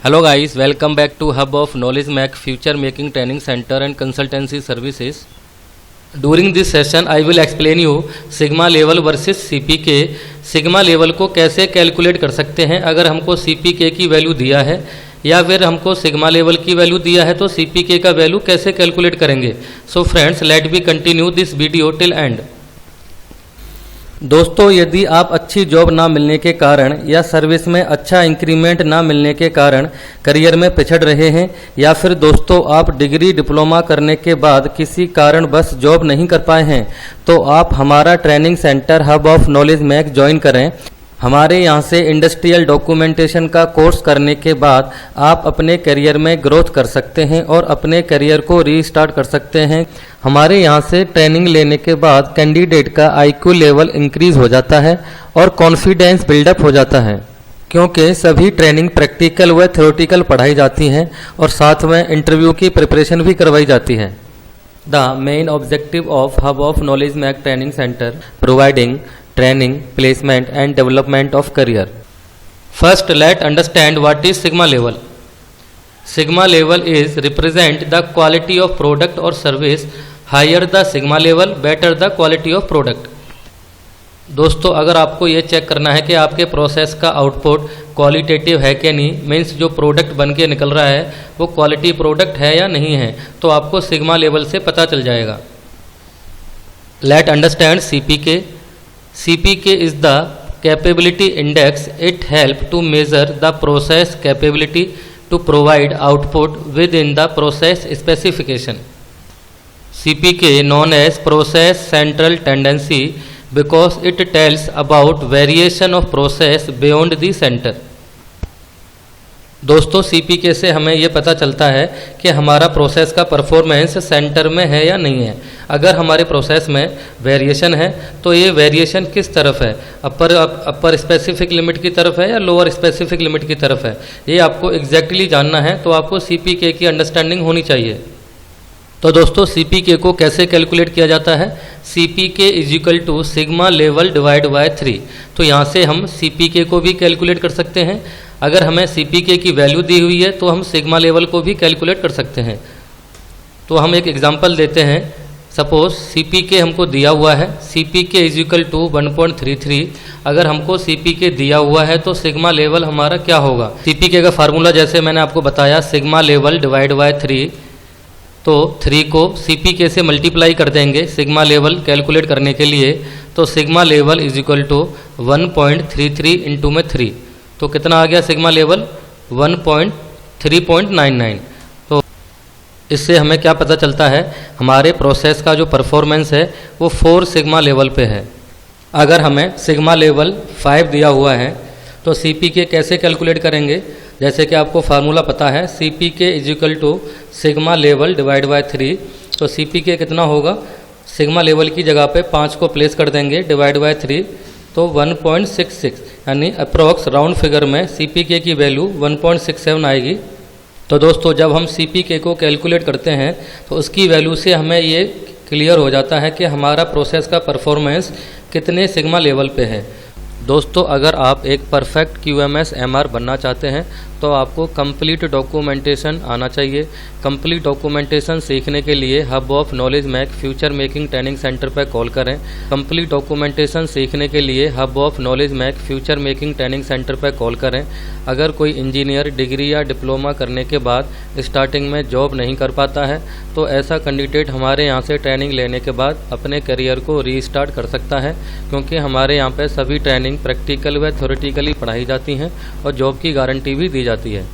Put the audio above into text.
Hello guys, welcome back to Hub of Knowledge Mac Future Making Training Center and Consultancy Services. During this session, I will explain you sigma level versus CPK. Sigma level को कैसे calculate कर सकते हैं अगर हमको CPK की value दिया है या फिर हमको सिग्मा लेवल की वैल्यू दिया है तो CPK का वैल्यू कैसे कैलकुलेट करेंगे. So friends, let we continue this video till end. दोस्तों, यदि आप अच्छी जॉब ना मिलने के कारण या सर्विस में अच्छा इंक्रीमेंट ना मिलने के कारण करियर में पिछड़ रहे हैं या फिर दोस्तों आप डिग्री डिप्लोमा करने के बाद किसी कारण बस जॉब नहीं कर पाए हैं तो आप हमारा training centre hub of knowledge Mac join करें. हमारे यहाँ से इंडस्ट्रियल डॉक्यूमेंटेशन का कोर्स करने के बाद आप अपने करियर में ग्रोथ कर सकते हैं और अपने करियर को रीस्टार्ट कर सकते हैं. हमारे यहाँ से ट्रेनिंग लेने के बाद कैंडिडेट का IQ लेवल इंक्रीज हो जाता है और कॉन्फिडेंस बिल्डअप हो जाता है, क्योंकि सभी ट्रेनिंग प्रैक्टिकल व थ्योरेटिकल पढ़ाई जाती हैं और साथ में इंटरव्यू की प्रिपरेशन भी करवाई जाती है. The main objective of hub of knowledge Mac training centre providing training, placement and development of career. First, let's understand what is sigma level. Sigma level is represent the quality of product or service. Higher the sigma level, better the quality of product. दोस्तों, अगर आपको ये check करना है कि आपके process का output qualitative है कि नहीं, मीन्स जो प्रोडक्ट बन के निकल रहा है वो क्वालिटी प्रोडक्ट है या नहीं है, तो आपको सिग्मा लेवल से पता चल जाएगा. Let understand CPK. CPK is the capability index. It helps to measure the process capability to provide output within the process specification. CPK known as process central tendency because it tells about variation of process beyond the center. दोस्तों, CPK से हमें ये पता चलता है कि हमारा process का परफॉर्मेंस सेंटर में है या नहीं है. अगर हमारे प्रोसेस में वेरिएशन है तो ये वेरिएशन किस तरफ है, अपर स्पेसिफिक लिमिट की तरफ है या लोअर स्पेसिफिक लिमिट की तरफ है, ये आपको एग्जैक्टली जानना है. तो आपको CPK की अंडरस्टैंडिंग होनी चाहिए. तो दोस्तों, CPK को कैसे कैलकुलेट किया जाता है. CPK is equal to sigma level divide by 3. तो यहाँ से हम CPK को भी कैलकुलेट कर सकते हैं. अगर हमें CPK की वैल्यू दी हुई है तो हम सिग्मा लेवल को भी कैलकुलेट कर सकते हैं. तो हम एक एग्जांपल देते हैं. सपोज CPK हमको दिया हुआ है, CPK इज इक्वल टू 1.33. अगर हमको CPK दिया हुआ है तो सिग्मा लेवल हमारा क्या होगा. CPK का फार्मूला जैसे मैंने आपको बताया, सिग्मा लेवल डिवाइड बाय 3. तो 3 को CPK से मल्टीप्लाई कर देंगे सिग्मा लेवल कैलकुलेट करने के लिए. तो sigma level is equal to 1.33 into में 3. तो कितना आ गया सिग्मा लेवल 3.99. तो इससे हमें क्या पता चलता है, हमारे प्रोसेस का जो परफॉर्मेंस है वो 4 सिग्मा लेवल पे है. अगर हमें सिग्मा लेवल 5 दिया हुआ है तो CPK कैसे कैलकुलेट करेंगे. जैसे कि आपको फार्मूला पता है, CPK is equal to sigma level divide by 3. तो CPK कितना होगा, सिग्मा लेवल की जगह पे 5 को प्लेस कर देंगे डिवाइड बाय 3. तो 1.66 यानी अप्रॉक्स राउंड फिगर में CPK की वैल्यू 1.67 आएगी. तो दोस्तों, जब हम CPK को कैलकुलेट करते हैं तो उसकी वैल्यू से हमें ये क्लियर हो जाता है कि हमारा प्रोसेस का परफॉर्मेंस कितने सिग्मा लेवल पे है. दोस्तों, अगर आप एक परफेक्ट QMS MR बनना चाहते हैं तो आपको कंप्लीट डॉक्यूमेंटेशन आना चाहिए. कंप्लीट डॉक्यूमेंटेशन सीखने के लिए hub of knowledge Mac future making training centre पर कॉल करें. कंप्लीट डॉक्यूमेंटेशन सीखने के लिए hub of knowledge Mac future making training centre पर कॉल करें. अगर कोई इंजीनियर डिग्री या डिप्लोमा करने के बाद स्टार्टिंग में जॉब नहीं कर पाता है तो ऐसा कैंडिडेट हमारे यहाँ से ट्रेनिंग लेने के बाद अपने करियर को रीस्टार्ट कर सकता है, क्योंकि हमारे यहाँ पर सभी ट्रेनिंग प्रैक्टिकल व थ्योरेटिकली पढ़ाई जाती हैं और जॉब की गारंटी भी दी जाती है.